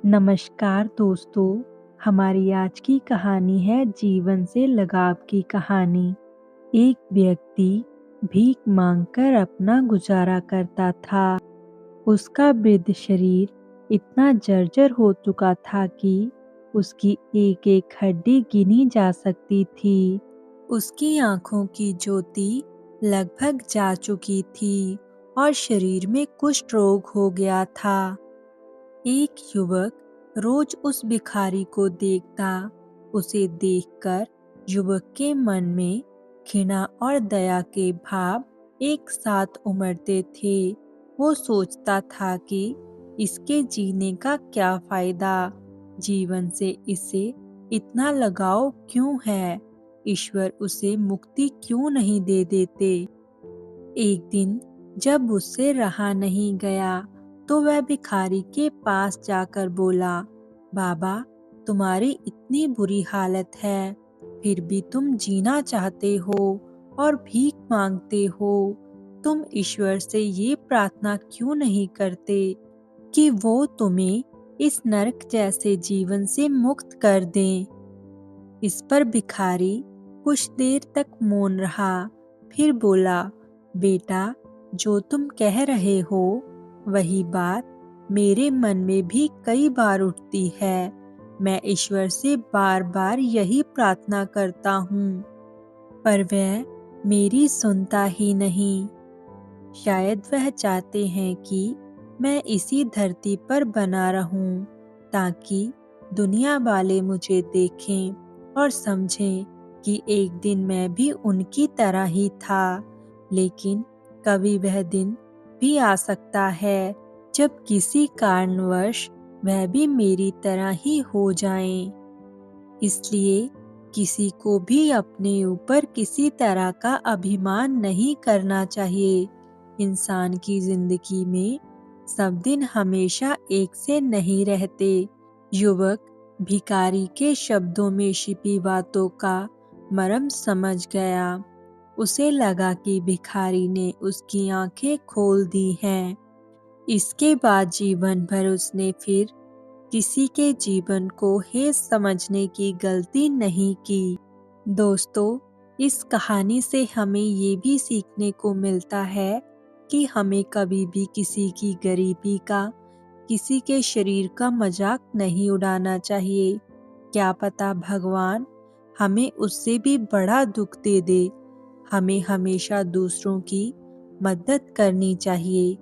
नमस्कार दोस्तों, हमारी आज की कहानी है जीवन से लगाव की कहानी। एक व्यक्ति भीख मांगकर अपना गुजारा करता था। उसका वृद्ध शरीर इतना जर्जर हो चुका था कि उसकी एक एक हड्डी गिनी जा सकती थी। उसकी आंखों की ज्योति लगभग जा चुकी थी और शरीर में कुष्ठ रोग हो गया था। एक युवक रोज उस भिखारी को देखता। उसे देखकर युवक के मन में घृणा और दया के भाव एक साथ उमड़ते थे। वो सोचता था कि इसके जीने का क्या फायदा, जीवन से इसे इतना लगाव क्यों है, ईश्वर उसे मुक्ति क्यों नहीं दे देते। एक दिन जब उससे रहा नहीं गया तो वह भिखारी के पास जाकर बोला, बाबा, तुम्हारी इतनी बुरी हालत है, फिर भी तुम जीना चाहते हो और भीख मांगते हो। तुम ईश्वर से ये प्रार्थना क्यों नहीं करते कि वो तुम्हें इस नरक जैसे जीवन से मुक्त कर दें। इस पर भिखारी कुछ देर तक मौन रहा, फिर बोला, बेटा, जो तुम कह रहे हो वही बात मेरे मन में भी कई बार उठती है। मैं ईश्वर से बार बार यही प्रार्थना करता हूँ, पर वह मेरी सुनता ही नहीं। शायद वह चाहते हैं कि मैं इसी धरती पर बना रहूं, ताकि दुनिया वाले मुझे देखें और समझें कि एक दिन मैं भी उनकी तरह ही था। लेकिन कभी वह दिन भी आ सकता है जब किसी कारणवश वह भी मेरी तरह ही हो जाएं। इसलिए किसी को भी अपने ऊपर किसी तरह का अभिमान नहीं करना चाहिए। इंसान की जिंदगी में सब दिन हमेशा एक से नहीं रहते। युवक भिखारी के शब्दों में छिपी बातों का मर्म समझ गया। उसे लगा कि भिखारी ने उसकी आंखें खोल दी हैं। इसके बाद जीवन भर उसने फिर किसी के जीवन को हेय समझने की गलती नहीं की। दोस्तों, इस कहानी से हमें ये भी सीखने को मिलता है कि हमें कभी भी किसी की गरीबी का, किसी के शरीर का मजाक नहीं उड़ाना चाहिए। क्या पता भगवान हमें उससे भी बड़ा दुख दे दे। हमें हमेशा दूसरों की मदद करनी चाहिए।